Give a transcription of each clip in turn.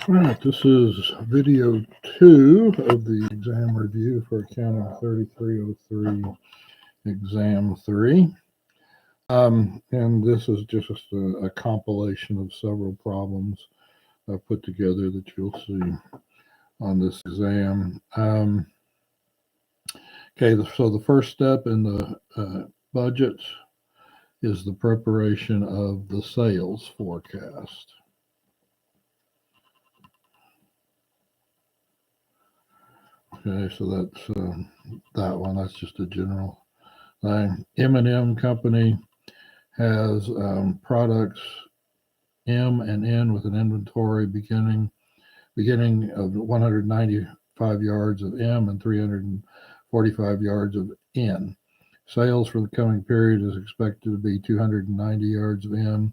All right, this is video 2 of the exam review for Accounting 3303 Exam 3. And this is just a compilation of several problems I've put together that you'll see on this exam. Okay, so the first step in the budget is the preparation of the sales forecast. Okay, so that's that one. That's just a general thing. M&M Company has products M and N with an inventory beginning of 195 yards of M and 345 yards of N. Sales for the coming period is expected to be 290 yards of M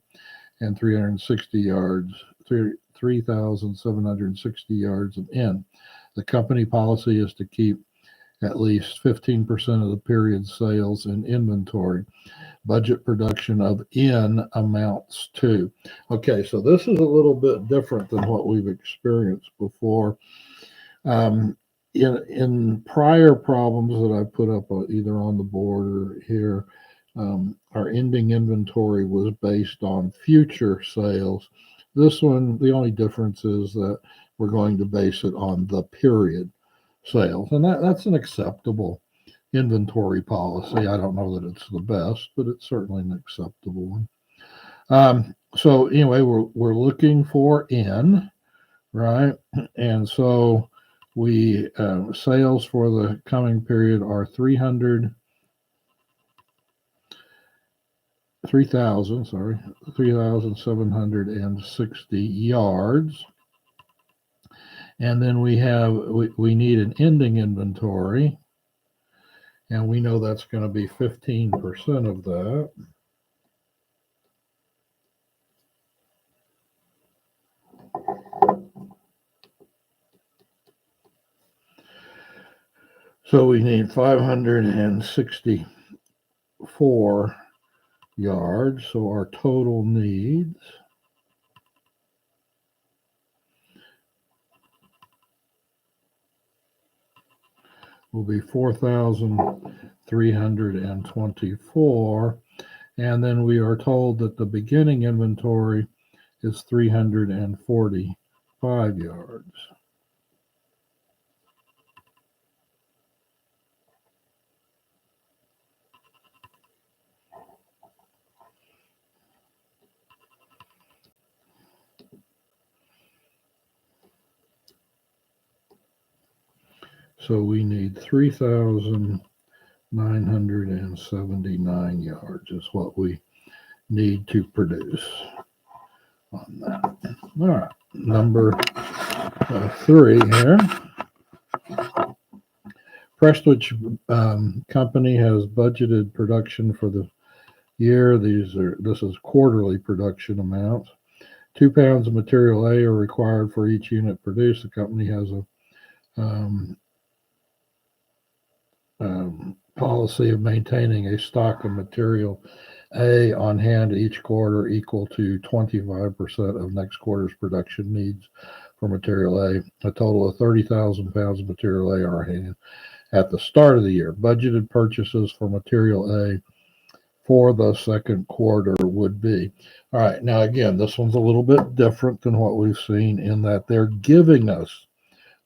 and 3,760 yards of N. The company policy is to keep at least 15% of the period's sales in inventory. Budget production of N amounts to. Okay, so this is a little bit different than what we've experienced before. In prior problems that I put up either on the board or here, our ending inventory was based on future sales. This one, the only difference is that we're going to base it on the period sales, and that's an acceptable inventory policy. I don't know that it's the best, but it's certainly an acceptable one. So anyway, we're looking for N, right? And so we sales for the coming period are 3,760 yards. And then we need an ending inventory, and we know that's going to be 15% of that. So we need 564 yards. So our total needs will be 4,324. And then we are told that the beginning inventory is 345 yards. So we need 3,979 yards is what we need to produce on that. All right, number 3 here. Prestwich Company has budgeted production for the year. This is quarterly production amounts. 2 pounds of material A are required for each unit produced. The company has a policy of maintaining a stock of material A on hand each quarter equal to 25% of next quarter's production needs for material A. A total of 30,000 pounds of material A are on hand at the start of the year. Budgeted purchases for material A for the second quarter would be. All right, now again, this one's a little bit different than what we've seen in that they're giving us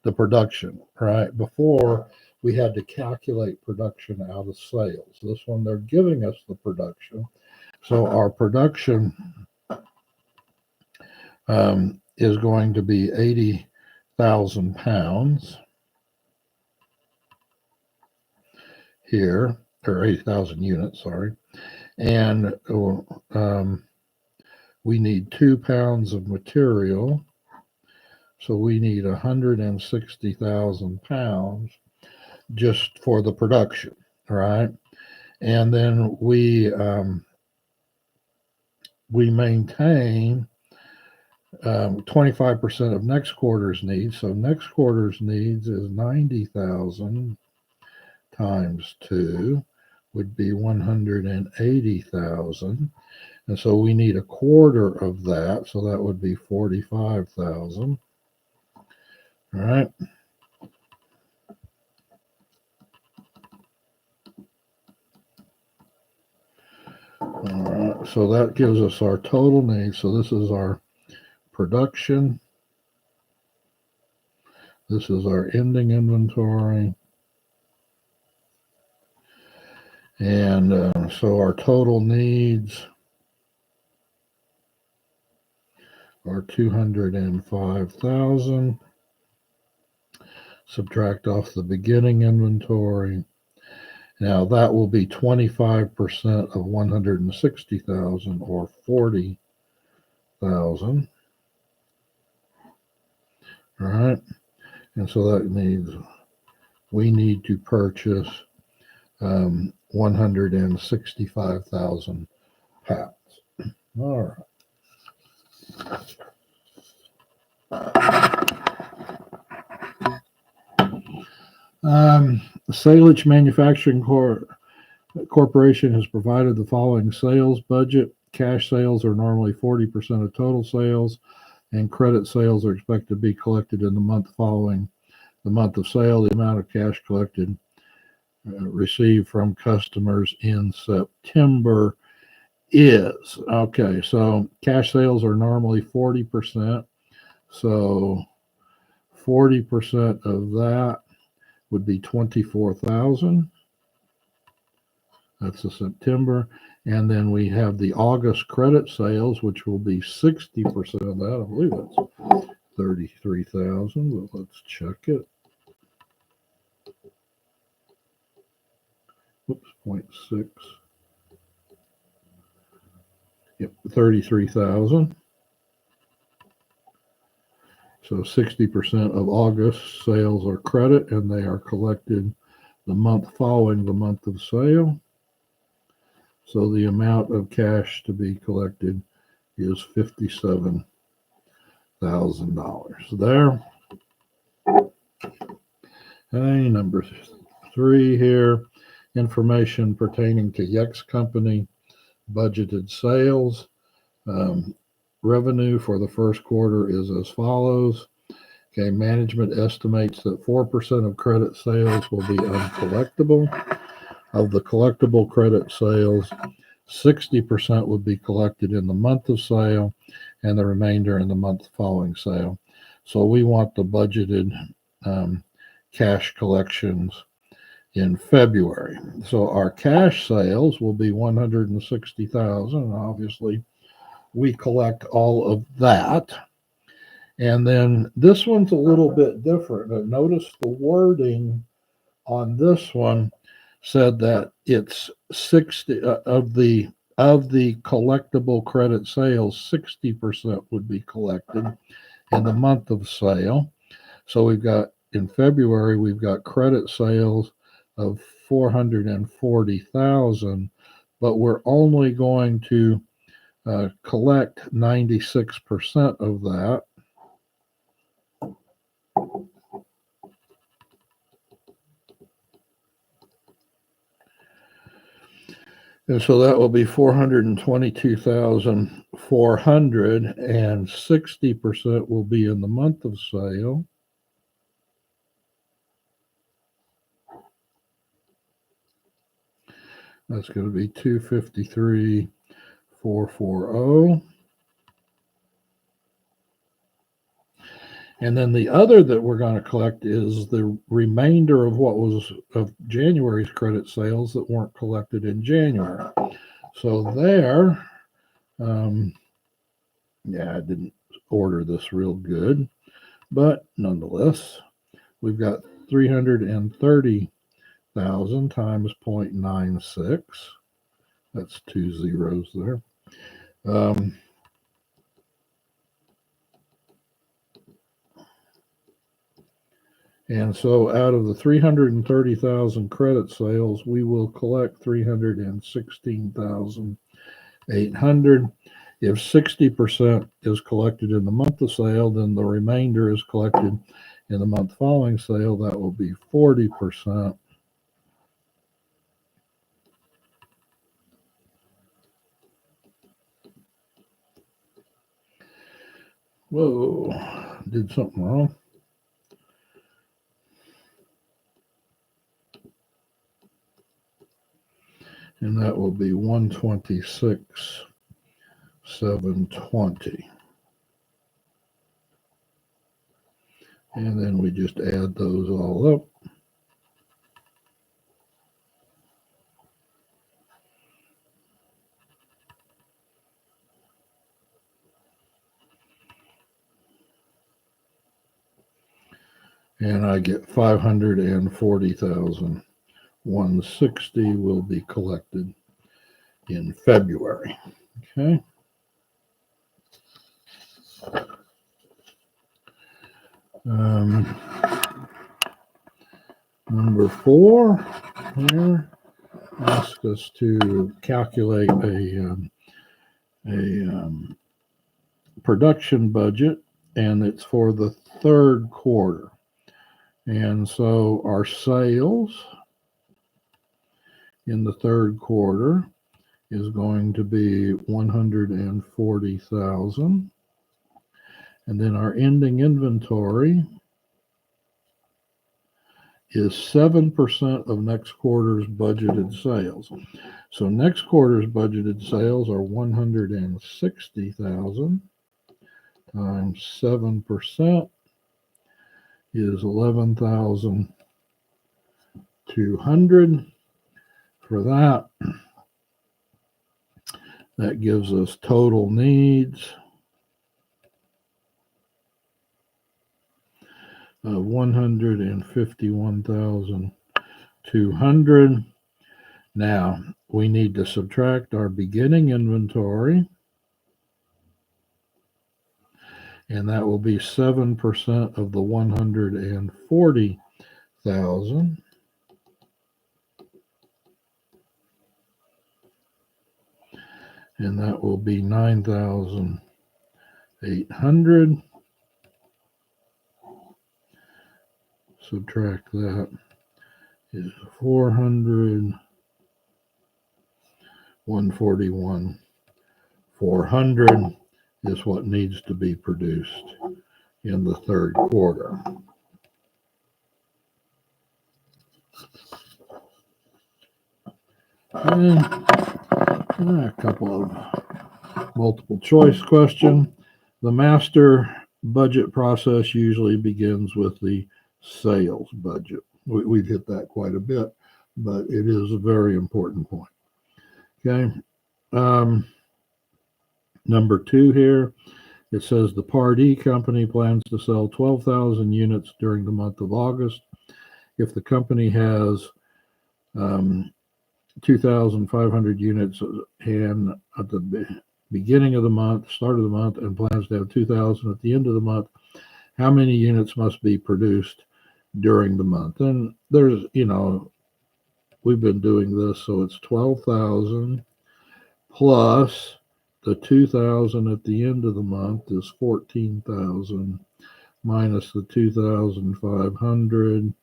the production, right? Before, we had to calculate production out of sales. This one, they're giving us the production. So our production is going to be 80,000 pounds here, or 80,000 units, sorry. And we need 2 pounds of material. So we need 160,000 pounds just for the production, right? And then we maintain 25% of next quarter's needs. So next quarter's needs is 90,000 times 2 would be 180,000. And so we need a quarter of that. So that would be 45,000. All right. All right. So that gives us our total needs. So this is our production. This is our ending inventory. And so our total needs are 205,000. Subtract off the beginning inventory. Now that will be 25% of 160,000 or 40,000. All right. And so that means we need to purchase 165,000 pounds. All right. Salish Manufacturing Corporation has provided the following sales budget. Cash sales are normally 40% of total sales, and credit sales are expected to be collected in the month following the month of sale. The amount of cash collected received from customers in September is okay. So cash sales are normally 40%. So 40% of that would be 24,000. That's the September. And then we have the August credit sales, which will be 60% of that. I believe that's 33,000, but let's check it. Whoops, 0.6. Yep, 33,000. So 60% of August sales are credit, and they are collected the month following the month of sale. So the amount of cash to be collected is $57,000 there. Okay, number 3 here, information pertaining to Yex Company budgeted sales. Revenue for the first quarter is as follows. Okay, management estimates that 4% of credit sales will be uncollectible. Of the collectible credit sales, 60% would be collected in the month of sale and the remainder in the month following sale. So we want the budgeted cash collections in February. So our cash sales will be 160,000. Obviously, we collect all of that. And then this one's a little bit different. Notice the wording on this one said that it's 60 of the collectible credit sales, 60% would be collected in the month of sale. So we've got in February, we've got credit sales of 440,000, but we're only going to collect 96% of that. And so that will be 422,400, and 60% will be in the month of sale. That's going to be 253,440. And then the other that we're going to collect is the remainder of what was of January's credit sales that weren't collected in January. So there, I didn't order this real good, but nonetheless, we've got 330,000 times 0.96. That's 2 zeros there. And so out of the 330,000 credit sales, we will collect 316,800. If 60% is collected in the month of sale, then the remainder is collected in the month following sale. That will be 40%. Whoa, did something wrong. and that will be 126,720. And then we just add those all up. And I get 540,160 will be collected in February. Okay. Number 4 here asks us to calculate a production budget, and it's for the third quarter. And so our sales in the third quarter is going to be 140,000. And then our ending inventory is 7% of next quarter's budgeted sales. So next quarter's budgeted sales are 160,000 times 7% is 11,200. For that, that gives us total needs of 151,200. Now we need to subtract our beginning inventory, and that will be 7% of the 140,000. And that will be 9,800. Subtract that is 400, 141, 400 is what needs to be produced in the third quarter. And a couple of multiple choice question. The master budget process usually begins with the sales budget. We've hit that quite a bit, but it is a very important point. Okay. Number 2 here, it says the Pardee Company plans to sell 12,000 units during the month of August. If the company has 2,500 units and at the beginning of the month, start of the month, and plans to have 2,000 at the end of the month, how many units must be produced during the month? And there's, we've been doing this, so it's 12,000 plus the 2,000 at the end of the month is 14,000 minus the 2,500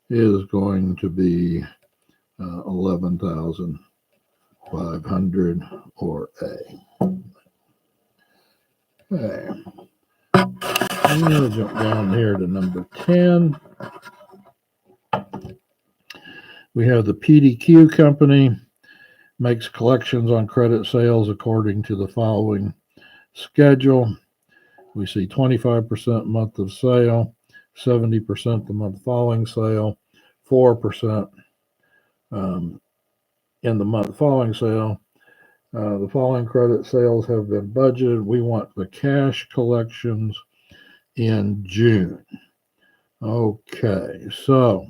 is going to be 11,500 or A. Okay. I'm going to jump down here to number 10. We have the PDQ Company makes collections on credit sales according to the following schedule. We see 25% month of sale, 70% the month following sale, 4% in the month following sale. The following credit sales have been budgeted. We want the cash collections in June. Okay, so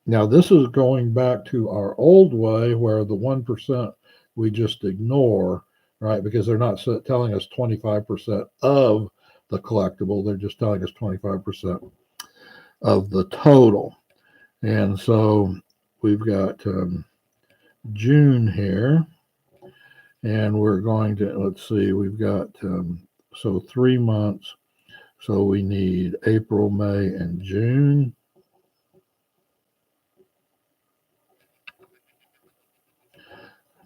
now this is going back to our old way where the 1% we just ignore, right? Because they're not telling us 25% of the collectible. They're just telling us 25% of the total. And so we've got June here, and we're going to, let's see, we've got, so 3 months. So we need April, May, and June.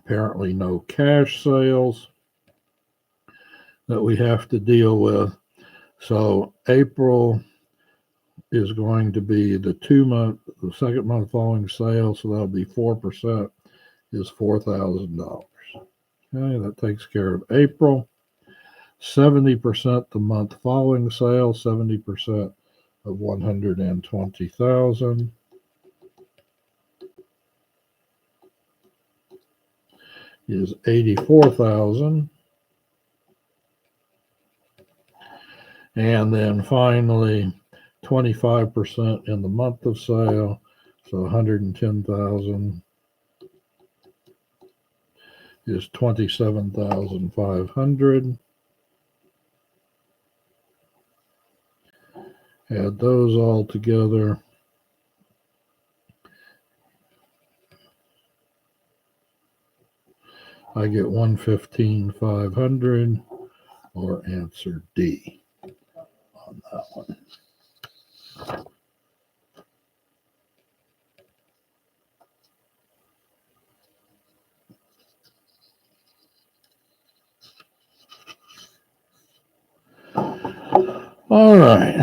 Apparently no cash sales that we have to deal with. So April is going to be the second month following sale, so that'll be 4%, is $4,000. Okay, that takes care of April. 70% the month following sale, 70% of 120,000 is 84,000. And then finally, 25% in the month of sale, so 110,000 is 27,500. Add those all together. I get 115,500, or answer D on that one. All right.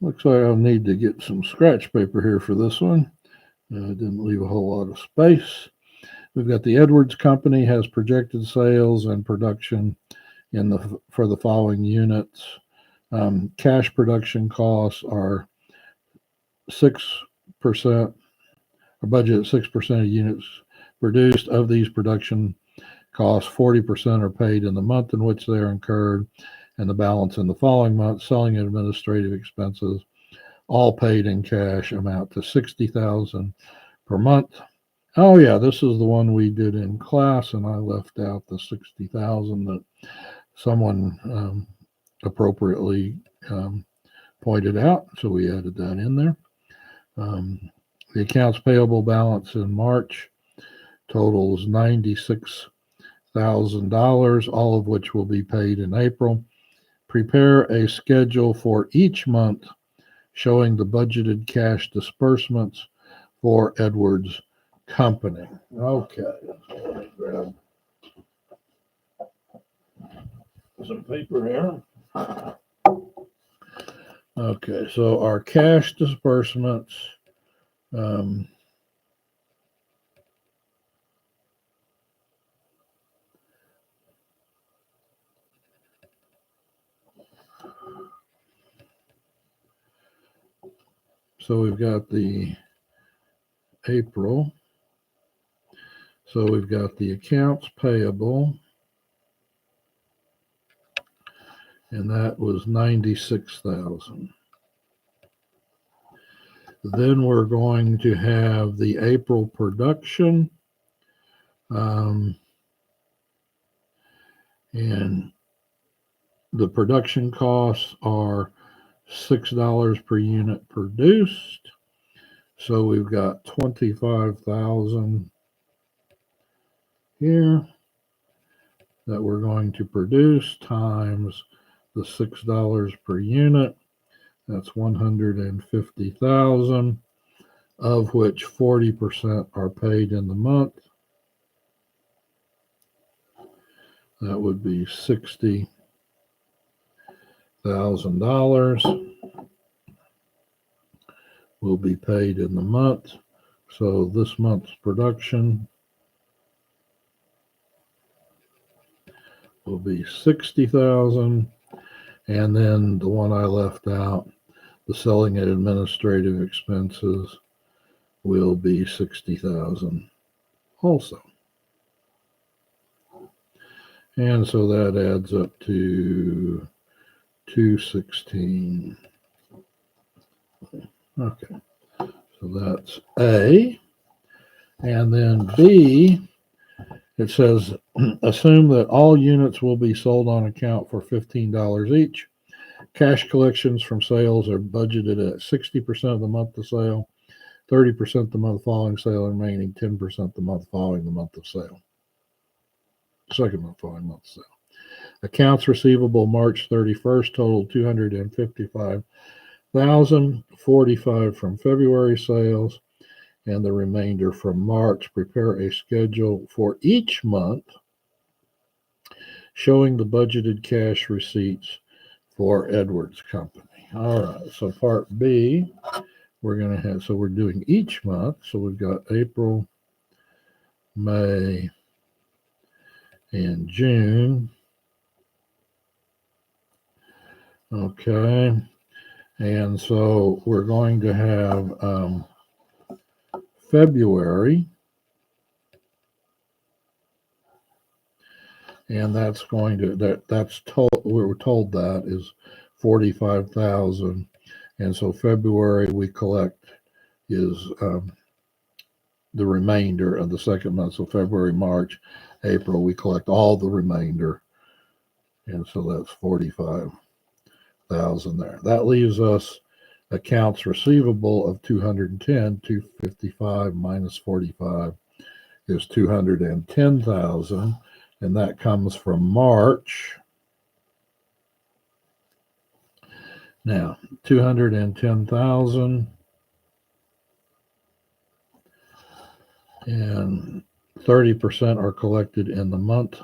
Looks like I'll need to get some scratch paper here for this one. Didn't leave a whole lot of space. We've got the Edwards Company has projected sales and production for the following units. Cash production costs are 6%, or budget 6% of units produced. Of these production costs, 40% are paid in the month in which they are incurred, and the balance in the following month. Selling and administrative expenses, all paid in cash, amount to $60,000 per month. Oh yeah, this is the one we did in class, and I left out the $60,000 that someone appropriately pointed out, so we added that in there. The accounts payable balance in March totals $96,000, all of which will be paid in April. Prepare a schedule for each month showing the budgeted cash disbursements for Edwards Company. Okay, let me grab some paper here. Okay, so our cash disbursements, so we've got the April. So we've got the accounts payable, and that was 96,000. Then we're going to have the April production, and the production costs are $6 per unit produced. So we've got 25,000 here that we're going to produce times the $6 per unit. That's 150,000, of which 40% are paid in the month. That would be $60,000 will be paid in the month. So this month's production will be 60,000, and then the one I left out, the selling and administrative expenses, will be 60,000 also. And so that adds up to 216. Okay, so that's A. And then B, it says, assume that all units will be sold on account for $15 each. Cash collections from sales are budgeted at 60% of the month of sale, 30% the month following sale, and remaining 10% the month following the month of sale. Second month following month of sale. Accounts receivable March 31st totaled $255,000, 45 from February sales, and the remainder from March. Prepare a schedule for each month showing the budgeted cash receipts for Edwards Company. All right, so part B, we're going to have, so we're doing each month. So we've got April, May, and June. Okay, and so we're going to have February, and that's going to that's told, we were told that is 45,000, and so February we collect is the remainder of the second month. So February, March, April, we collect all the remainder, and so that's 45,000 there. That leaves us accounts receivable of 210. 255 minus 45 is 210,000, and that comes from March. Now, 210,000 and 30% are collected in the month.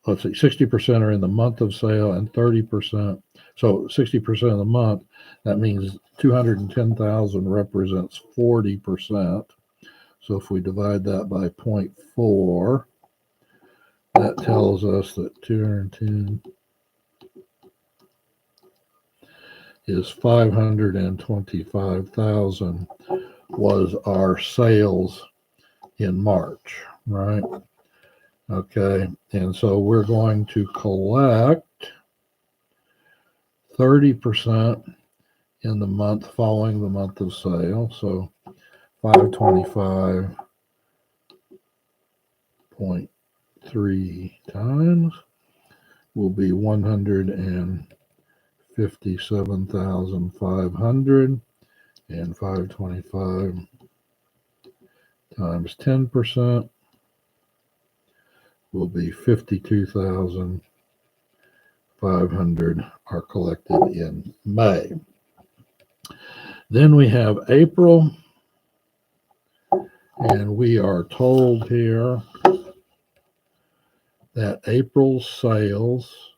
Let's see, 60% are in the month of sale and 30%. So 60% of the month, that means 210,000 represents 40%. So if we divide that by 0.4, that tells us that 210 is 525,000 was our sales in March, right? Okay, and so we're going to collect 30% in the month following the month of sale. So 525.3 times will be 157,500, and 525 times 10% will be 52,500 are collected in May. Then we have April, and we are told here that April's sales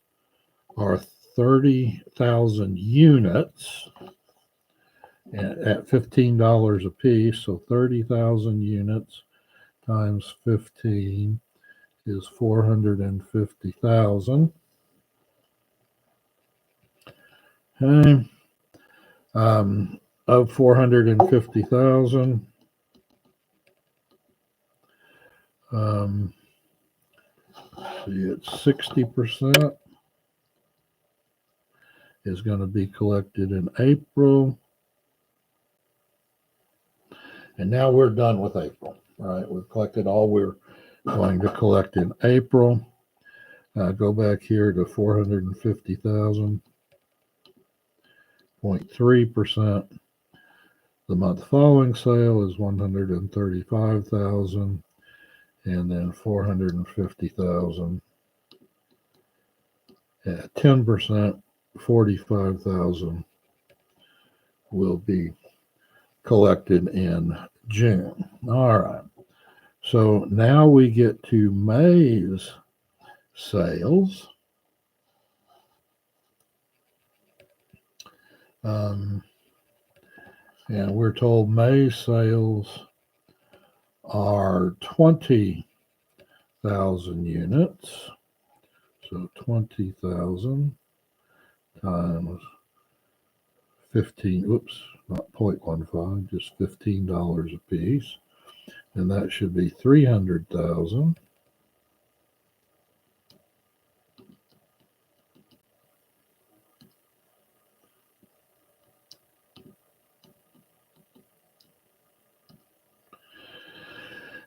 are 30,000 units at $15 a piece. So 30,000 units times 15 is 450,000. Okay. Of 450,000, see, it's 60% is going to be collected in April. And now we're done with April, right? We've collected all we're going to collect in April. Go back here to 450,000, 0.3%. The month following sale is 135,000, and then 450,000 at 10%, 45,000 will be collected in June. All right. So now we get to May's sales. And we're told May's sales are 20,000 units. So 20,000 times 15, oops, not 0.15, just $15 a piece. And that should be 300,000.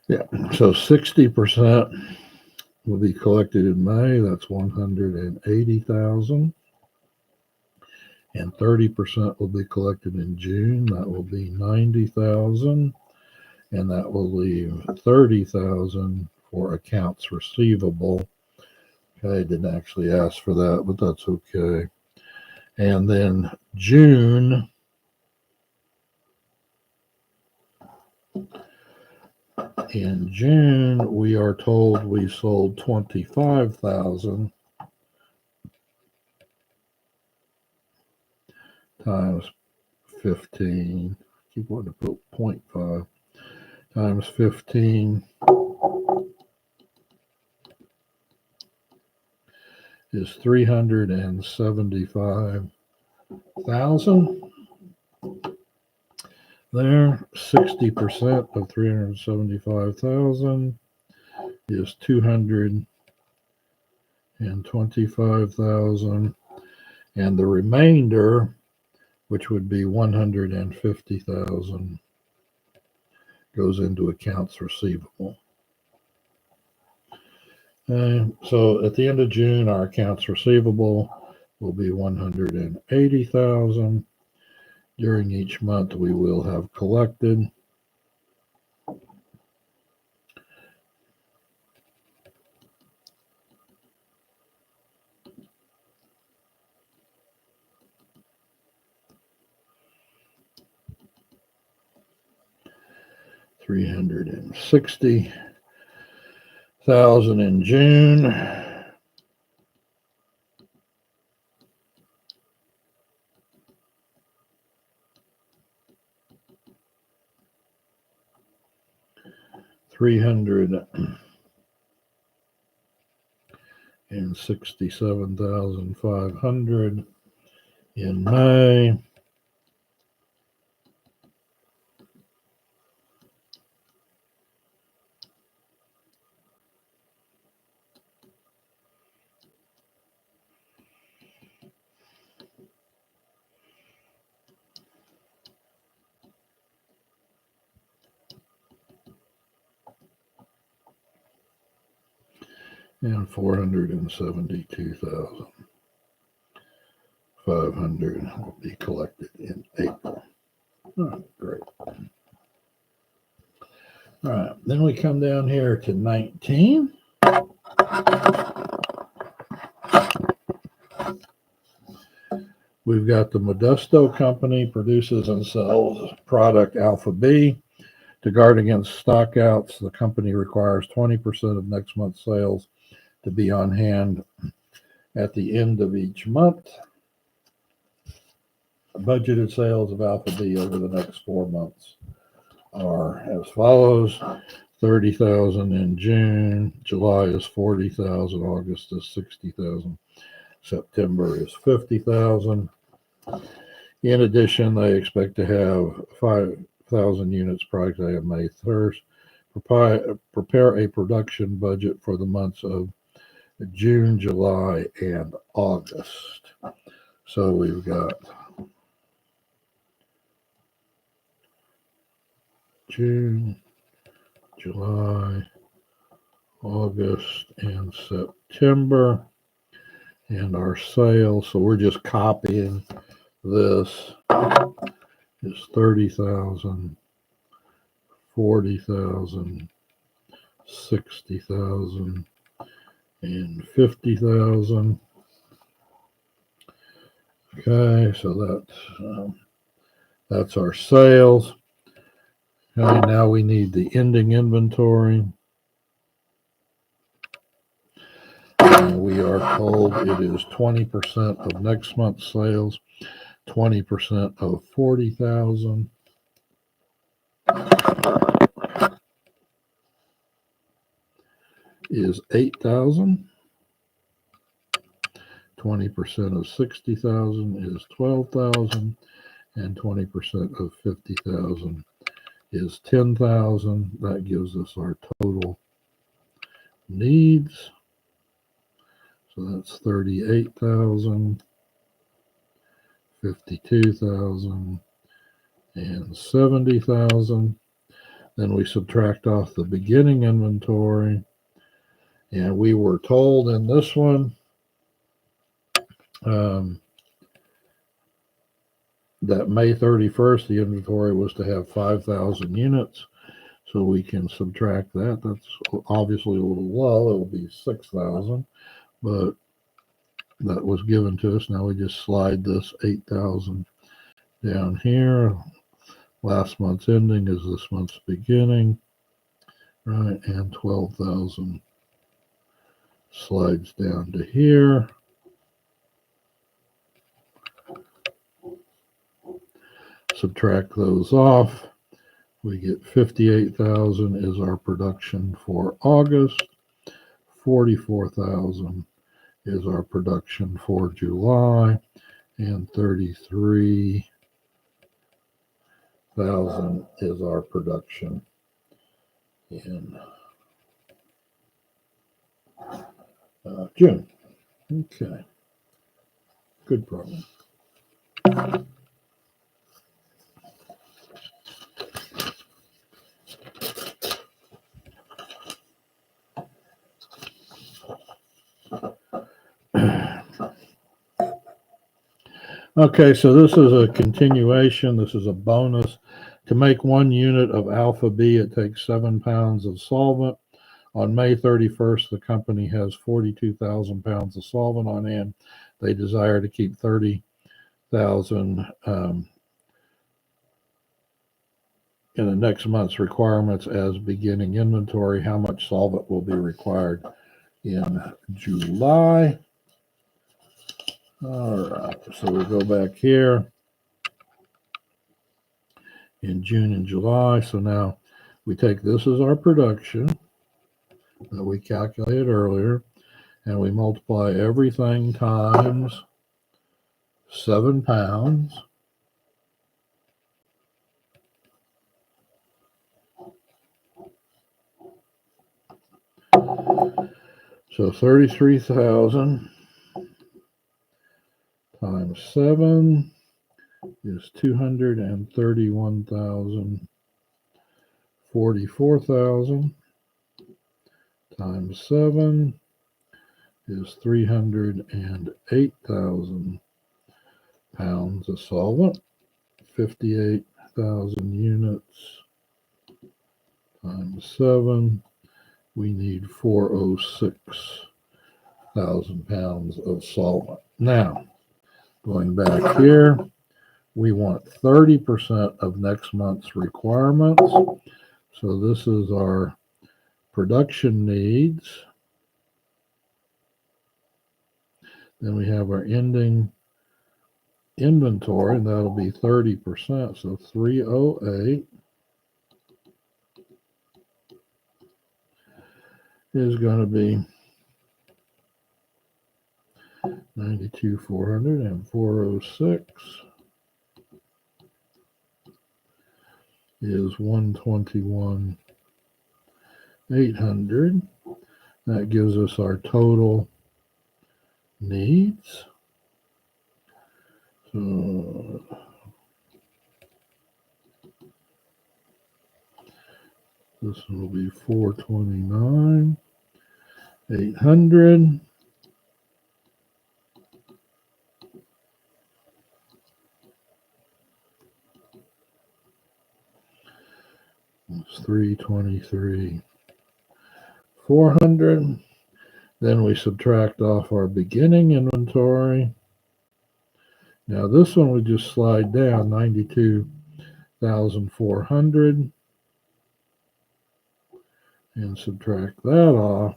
Yeah, so 60% will be collected in May. That's 180,000. And 30% will be collected in June. That will be 90,000. And that will leave 30,000 for accounts receivable. Okay, didn't actually ask for that, but that's okay. And then June, in June, we are told we sold 25,000 times 15. Keep wanting to put 0.5 times 15 is 375,000. There, 60% of 375,000 is 225,000, and the remainder, which would be 150,000, goes into accounts receivable. So at the end of June, our accounts receivable will be 180,000. During each month, we will have collected $360,000 in June. $367,500 in May. And 472,500 will be collected in April. Oh, great. All right, then we come down here to 19. We've got the Modesto Company produces and sells product Alpha B. To guard against stockouts, the company requires 20% of next month's sales to be on hand at the end of each month. Budgeted sales of Alpha B over the next 4 months are as follows: 30,000 in June, July is 40,000, August is 60,000, September is 50,000. In addition, they expect to have 5,000 units product day of May 1st. Prepare a production budget for the months of June, July, and August. So we've got June, July, August, and September, and our sales. So we're just copying this. Is 30,000, 40,000, 60,000, and 50,000. Okay, so that's our sales. Okay, now we need the ending inventory. We are told it is 20% of next month's sales, 20% of 40,000. Is 8,000. 20% of 60,000 is 12,000, and 20% of 50,000 is 10,000. That gives us our total needs. So that's 38,000, 52,000, and 70,000. Then we subtract off the beginning inventory. And we were told in this one that May 31st, the inventory was to have 5,000 units. So we can subtract that. That's obviously a little low. It will be 6,000, but that was given to us. Now we just slide this 8,000 down here. Last month's ending is this month's beginning, right? And 12,000 slides down to here. Subtract those off. We get 58,000 is our production for August. 44,000 is our production for July, and 33,000 is our production in June. Okay, good problem. Okay, so this is a continuation. This is a bonus. To make 1 unit of alpha B, it takes 7 pounds of solvent. On May 31st, the company has 42,000 pounds of solvent on hand. They desire to keep 30,000 in the next month's requirements as beginning inventory. How much solvent will be required in July? All right, so we go back here in June and July. So now we take this as our production that we calculated earlier, and we multiply everything times 7 pounds. So 33,000 times 7 is 231,000. 44,000 times 7 is 308,000 pounds of solvent. 58,000 units times 7. We need 406,000 pounds of solvent. Now, going back here, we want 30% of next month's requirements. So this is our production needs. Then we have our ending inventory, and that'll be 30%. So 308 is going to be 92,400, and 406 is 121,800. That gives us our total needs. So this will be 429,800. It's 323,400. Then we subtract off our beginning inventory. Now this one we just slide down 92,400 and subtract that off.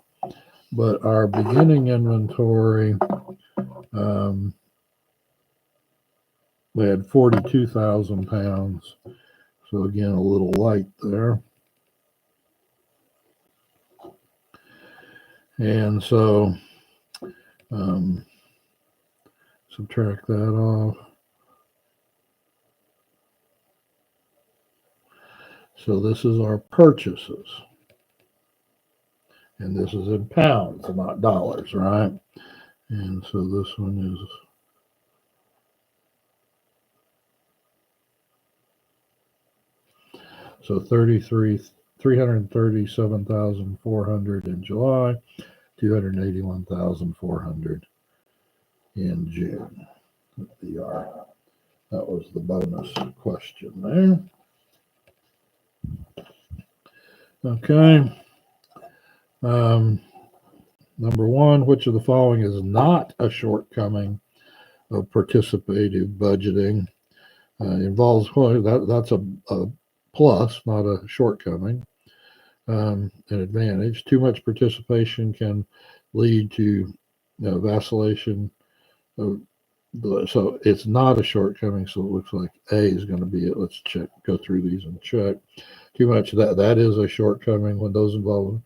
But our beginning inventory, we had 42,000 pounds. So again, a little light there. And so subtract that off. So this is our purchases. And this is in pounds, not dollars, right? And so this one is so 337,400 in July, 281,400 in June. That was the bonus question there. Okay. Number one, which of the following is not a shortcoming of participative budgeting? Involves, well, that's a plus, not a shortcoming. An advantage. Too much participation can lead to vacillation of So it's not a shortcoming. So it looks like A is going to be it. Let's go through these and check. Too much of that is a shortcoming. When those involved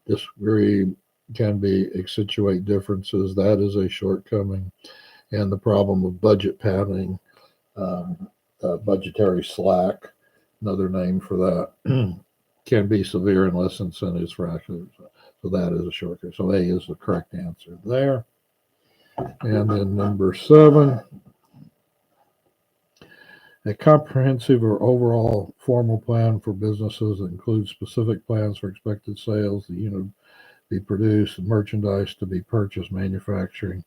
disagree can be accentuate differences. That is a shortcoming. And the problem of budget padding, budgetary slack, another name for that, can be severe unless incentives for actors. So that is a shortcut. So A is the correct answer there. And then number 7, a comprehensive or overall formal plan for businesses that includes specific plans for expected sales, the unit to be produced, merchandise to be purchased, manufacturing,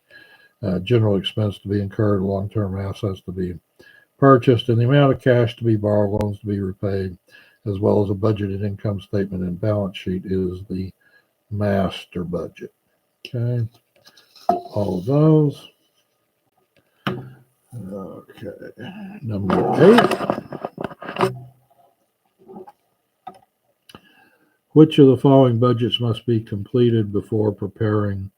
general expense to be incurred, long-term assets to be purchased, and the amount of cash to be borrowed, loans to be repaid, as well as a budgeted income statement and balance sheet is the master budget. Okay, all of those. Okay, number 8. Which of the following budgets must be completed before preparing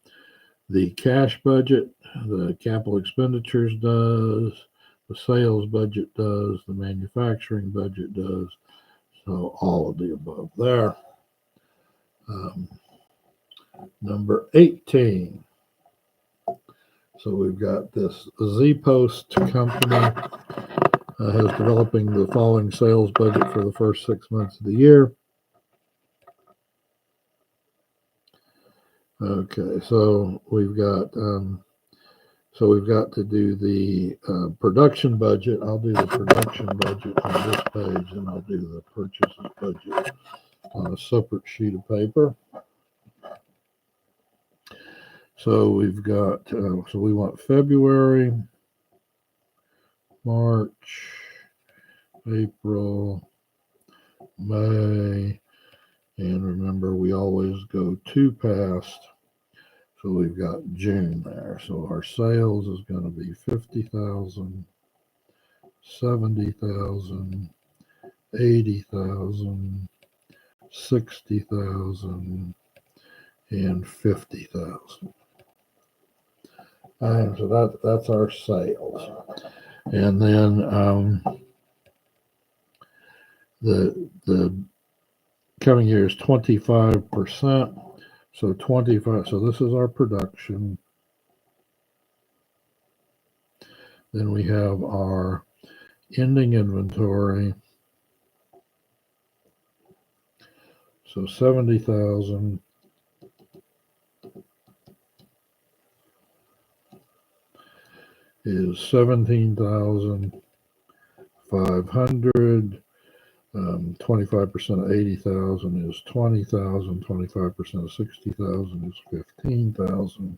the cash budget? The capital expenditures does, the sales budget does, the manufacturing budget does. So all of the above there. Number 18. So we've got this Z-Post company has developing the following sales budget for the first 6 months of the year. Okay, so we've got to do the production budget. I'll do the production budget on this page, and I'll do the purchases budget on a separate sheet of paper. So we've got, so we want February, March, April, May, and remember we always go 2 past. So we've got June there. So our sales is going to be 50,000, 70,000, 80,000, 60,000, and 50,000. And so that's our sales. And then the coming year is 25%. So 25. So this is our production. Then we have our ending inventory. So 70,000 is 17,500. 25% of 80,000 is 20,000. 25% of 60,000 is 15,000.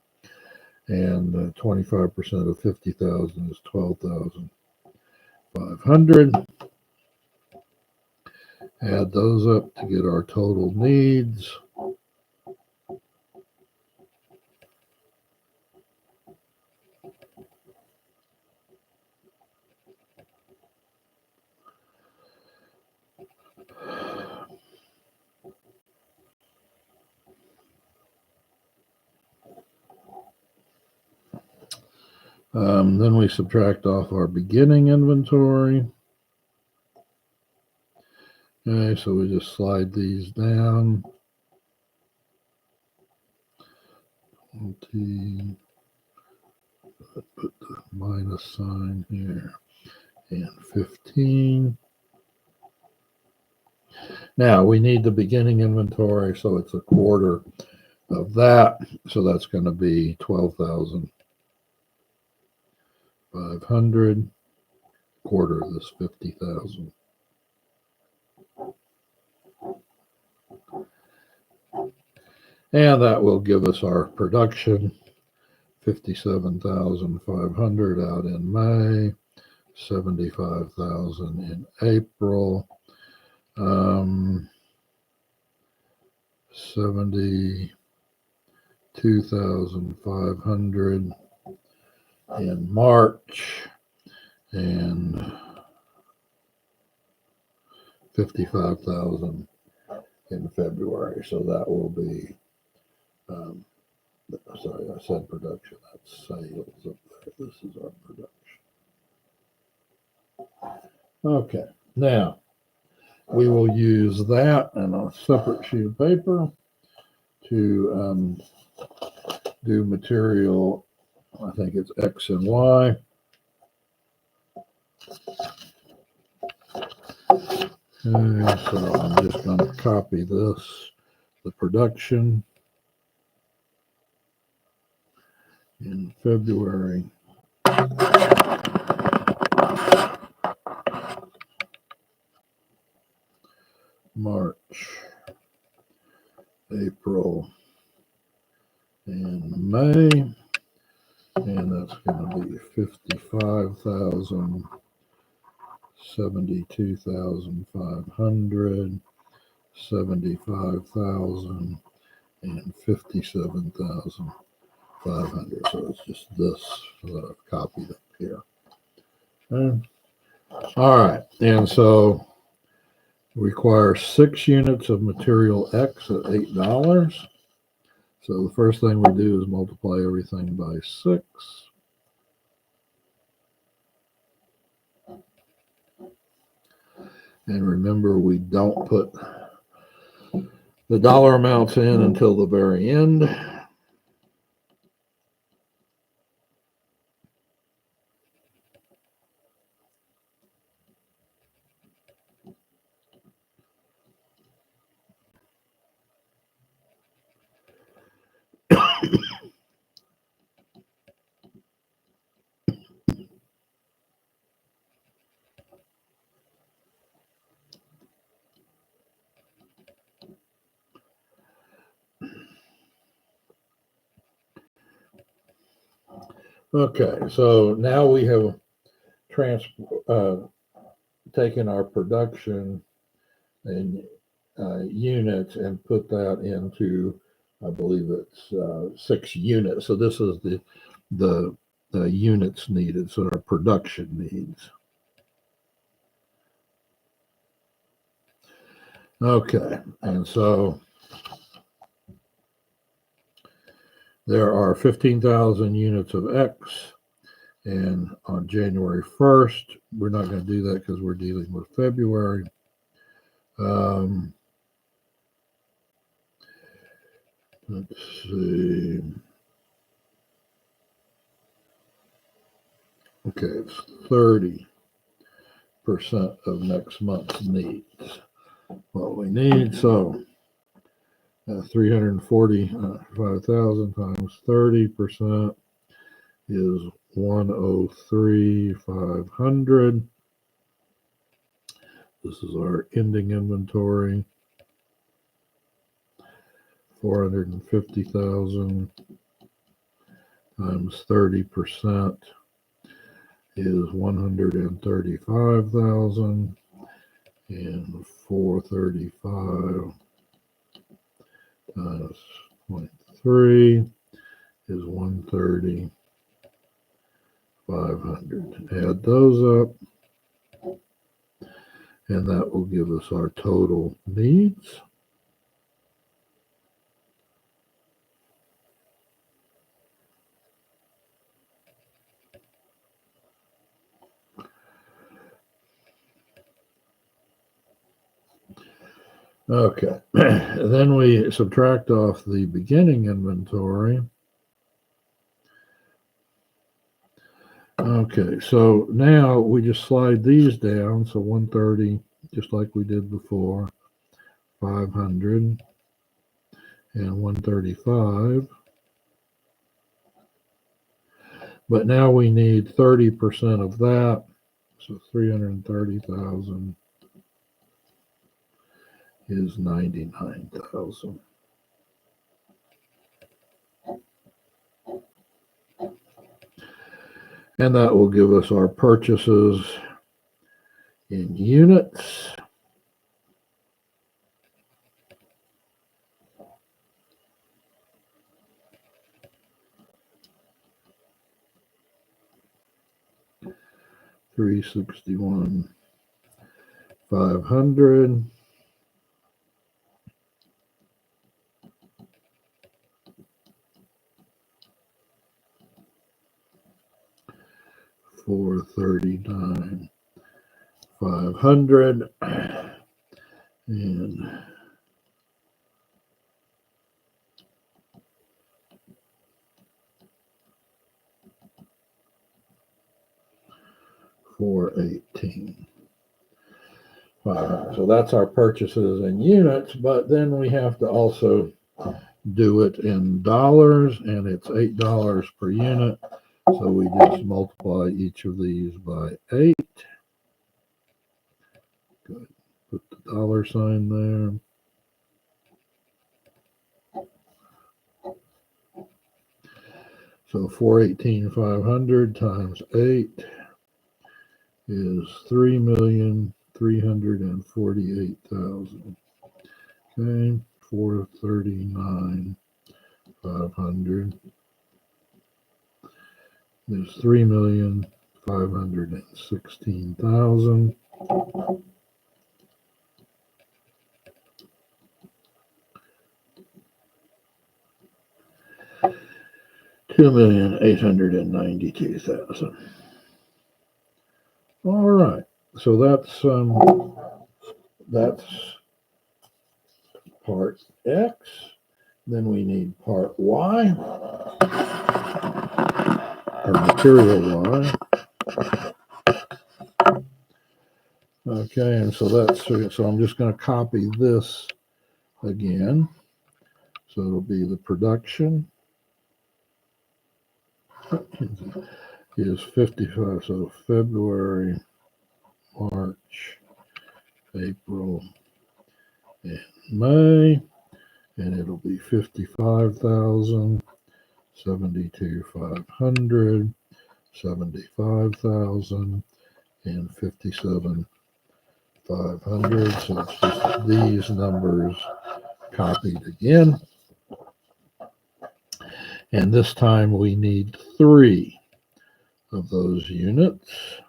And 25% of 50,000 is 12,500. Add those up to get our total needs. Then we subtract off our beginning inventory. Okay, so we just slide these down. Put the minus sign here. And 15. Now we need the beginning inventory, so it's a quarter of that. So that's going to be 12,500. Quarter of this 50,000. And that will give us our production, 57,500 out in May, 75,000 in April, 72,500 in March, and 55,000 in February. So that will be, sorry, I said production, that's sales up there. Okay, this is our production. Okay, now we will use that and a separate sheet of paper to do material. I think it's X and Y. And so I'm just going to copy this, the production in February. March, April, and May. And that's going to be 55,000, 72,500, 75,000, and 57,500. So it's just this that I've copied up here. Okay. All right. And so require 6 units of material X at $8. So the first thing we do is multiply everything by 6. And remember, we don't put the dollar amounts in until the very end. Okay, so now we have taken our production in units and put that into, I believe it's 6 units. So this is the units needed, so our production needs. Okay, and so there are 15,000 units of X, and on January 1st, we're not going to do that because we're dealing with February. Let's see. Okay, it's 30% of next month's needs. What we need, so 345,000 times 30% is 103,500. This is our ending inventory. 450,000 times 30% is 135,000, and 435 times 0.3 is 130,500. Add those up, and that will give us our total needs. Okay, then we subtract off the beginning inventory. Okay, so now we just slide these down. So 130, just like we did before, 500, and 135. But now we need 30% of that. So 330,000 is 99,000. And that will give us our purchases in units. $361,500. 439 500 and 418. So that's our purchases in units, but then we have to also do it in dollars, and it's $8 per unit. So we just multiply each of these by 8. Good. Put the dollar sign there. So 418,500 times 8 is 3,348,000. Okay, 439,500 is 3,516,000. $2,892,000. All right, so that's part X. Then we need part Y, or material Y. Okay, and so I'm just going to copy this again. So it'll be the production is 55. So February, March, April, and May, and it'll be 55,000, 72,500, 75,000, and 57,500. So it's just these numbers copied again. And this time we need 3 of those units.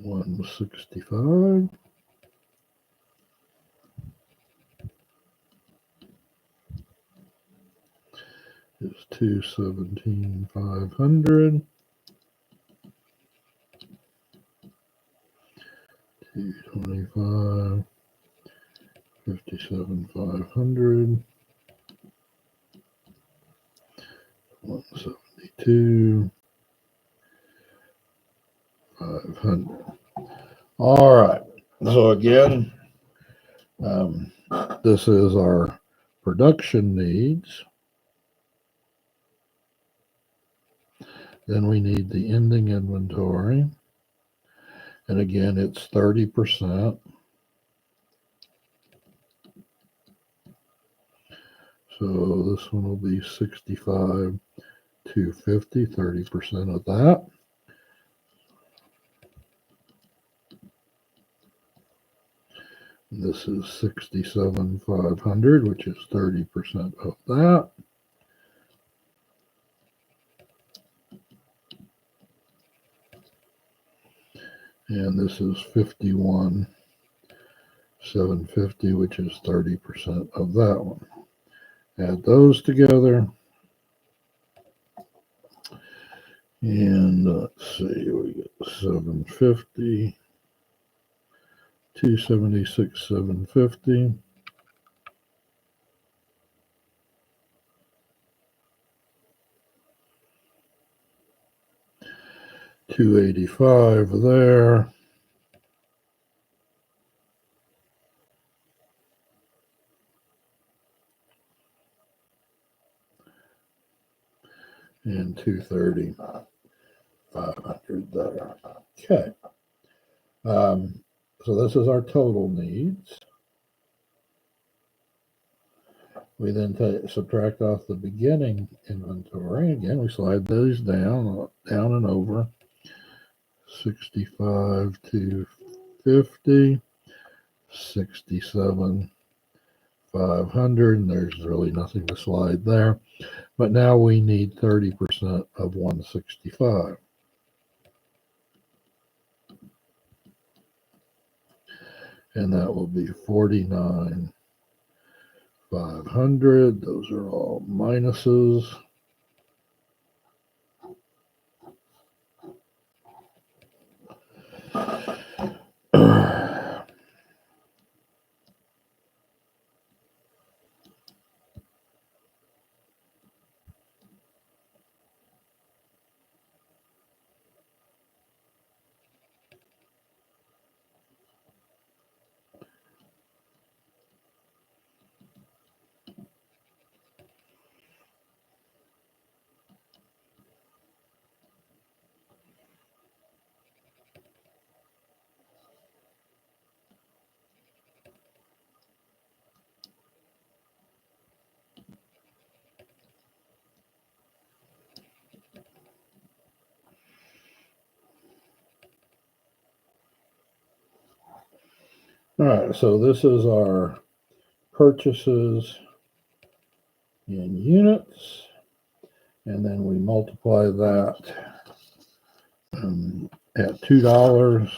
$165 is 217,500. 225, 57,500. 172, 500. All right. So again, this is our production needs. Then we need the ending inventory. And again, it's 30%. So this one will be 65,250, 30% of that. This is 67,500, which is 30% of that. And this is 51,750, which is 30% of that one. Add those together. And let's see, we get 750, 276, 750. $285 there. And 230, 500 there. Okay. So this is our total needs. We then subtract off the beginning inventory. Again, we slide those down and over. 65,250, 67,500, and there's really nothing to slide there. But now we need 30% of 165. and that will be 49,500. Those are all minuses. All right, so this is our purchases in units, and then we multiply that at $2.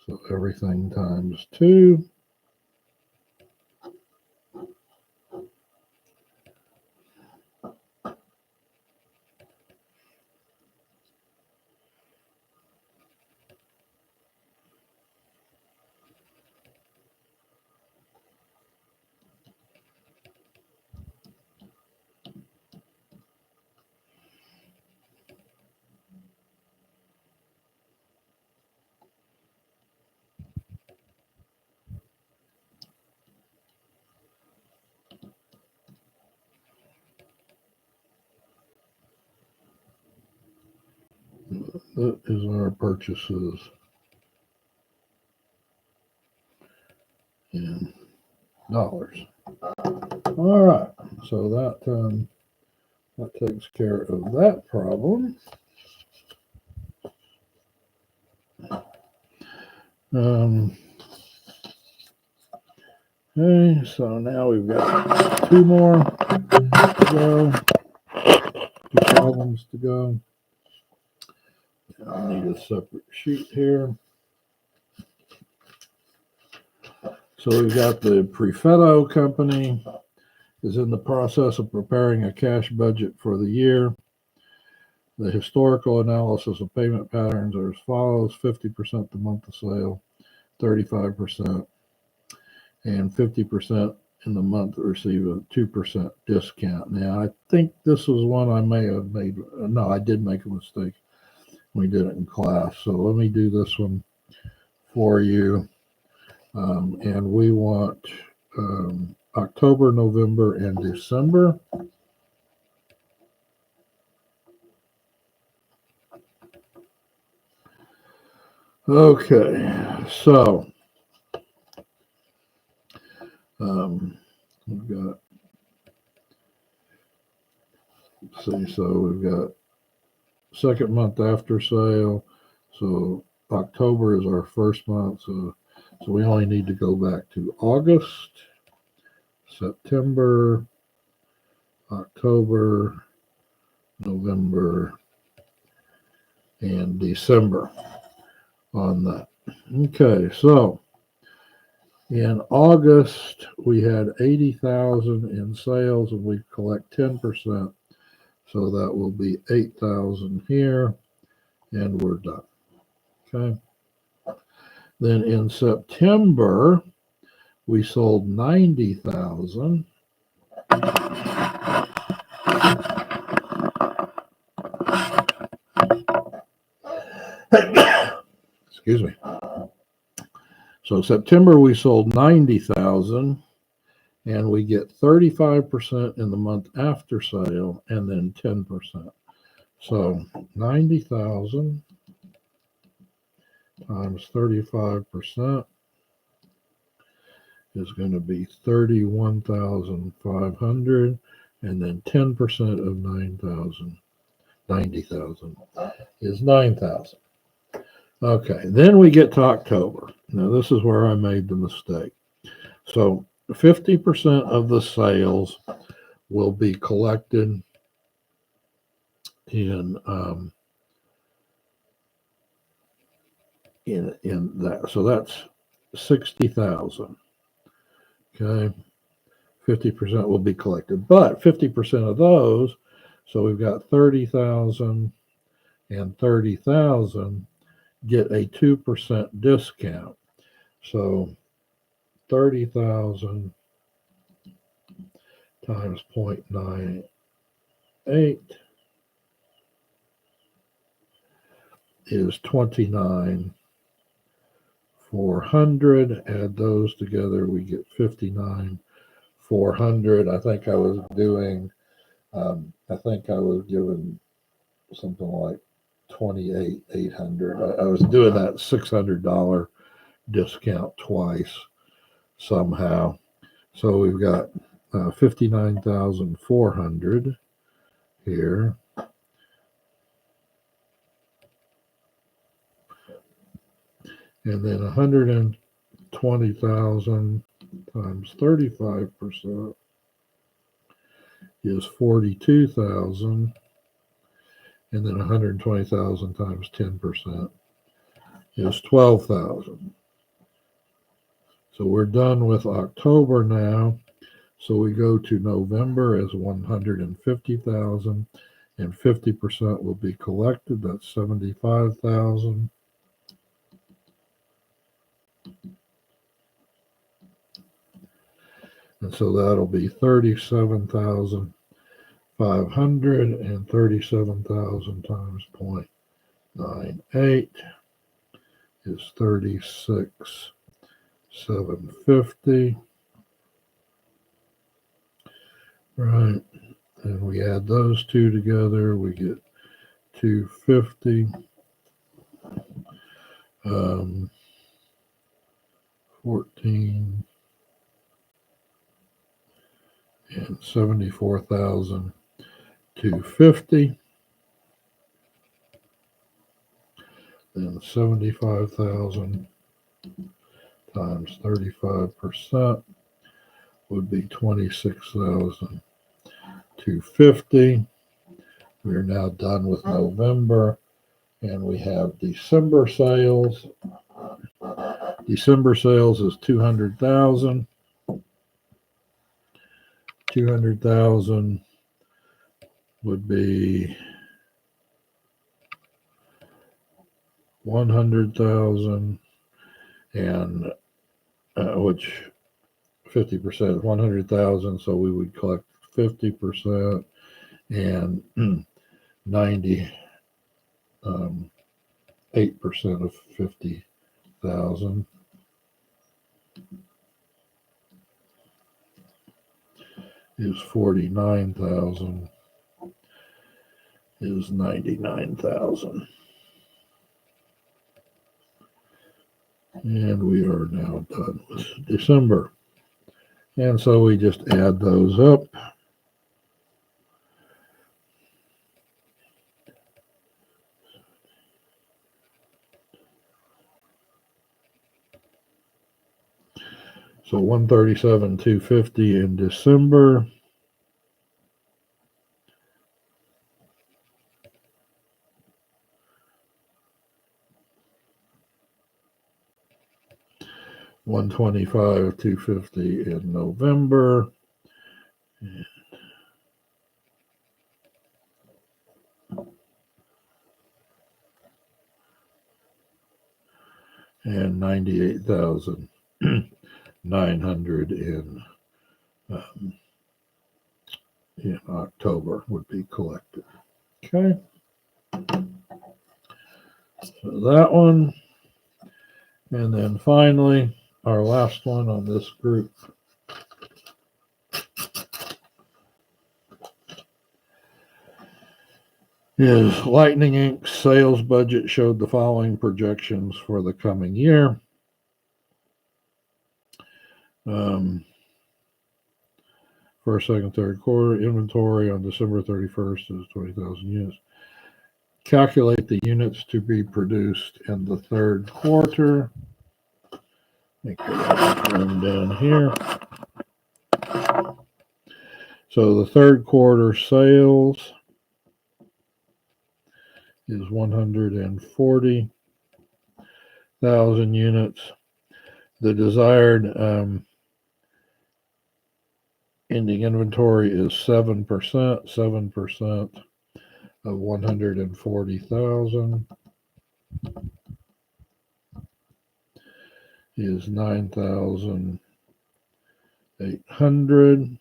So everything times 2. That is our purchases in dollars. All right, so that takes care of that problem. Okay, so now we've got 2 more to go, 2 problems to go. I need a separate sheet here. So we've got the Prefetto company is in the process of preparing a cash budget for the year. The historical analysis of payment patterns are as follows: 50% the month of sale, 35%, and 50% in the month receive a 2% discount. Now, I think this was one I may have made. No, I did make a mistake. We did it in class. So let me do this one for you. And we want October, November, and December. Okay, so we've got, we've got second month after sale. So October is our first month. So we only need to go back to August, September, October, November, and December on that. Okay, so in August we had 80,000 in sales, and we collect 10%, so that will be 8,000 here, and we're done. Okay. Then in September we sold 90,000. Excuse me. So September we sold 90,000, and we get 35% in the month after sale, and then 10%. So 90,000 times 35% is going to be 31,500, and then 10% of 90,000 is 9,000. Okay, then we get to October. Now this is where I made the mistake. So 50% of the sales will be collected in that. So that's 60,000. Okay, 50% will be collected, but 50% of those, so we've got 30,000 and 30,000 get a 2% discount. So 30,000 times 0.98 is 29,400. Add those together, we get 59,400. I think I was given something like 28,800. I was doing that $600 discount twice somehow. So we've got 59,400 here. And then 120,000 times 35% is 42,000. And then 120,000 times 10% is 12,000. So we're done with October now. So we go to November as 150,000, and 50% will be collected. That's 75,000. And so that'll be 37,500, and 37,000 times 0.98 is 36,750. Right. And we add those two together, we get 250. 14 and 74,250. Then 75,000 times 35% would be 26,250. We are now done with November, and we have December sales. December sales is 200,000. 200,000 would be 100,000, and which 50% is 100,000, so we would collect 50%, and 98% of 50,000 is 49,000, is 99,000. And we are now done with December. And so we just add those up. So 137,250 in December. $125,250 in November. And 98,900 in October would be collected. Okay. So that one. And then finally, our last one on this group is Lightning Inc.'s sales budget showed the following projections for the coming year. First, second, third quarter inventory on December 31st is 20,000 units. Calculate the units to be produced in the third quarter. Make that room down here. So the third quarter sales is 140,000 units. The desired ending inventory is 7%. 7% of 140,000 is 9,800.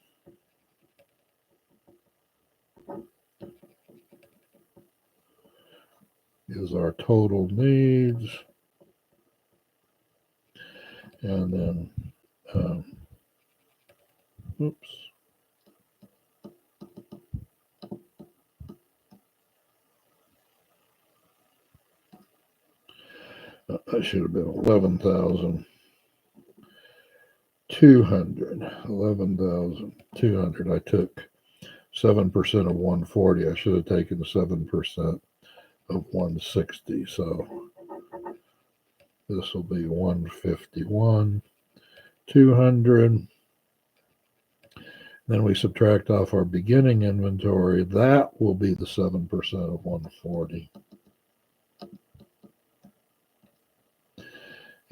Is our total needs. And then, oops. I should have been 11,200. 11,200. I took 7% of 140. I should have taken 7% of 160. So this will be 151, 200. Then we subtract off our beginning inventory. That will be the 7% of 140.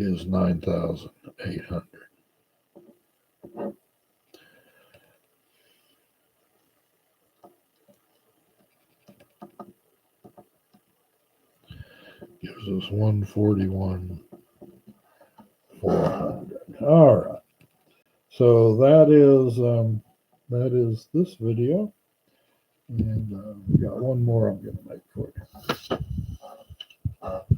Is 9,800. Gives us 141,400. All right. So that is this video, and we got one more I'm going to make for you.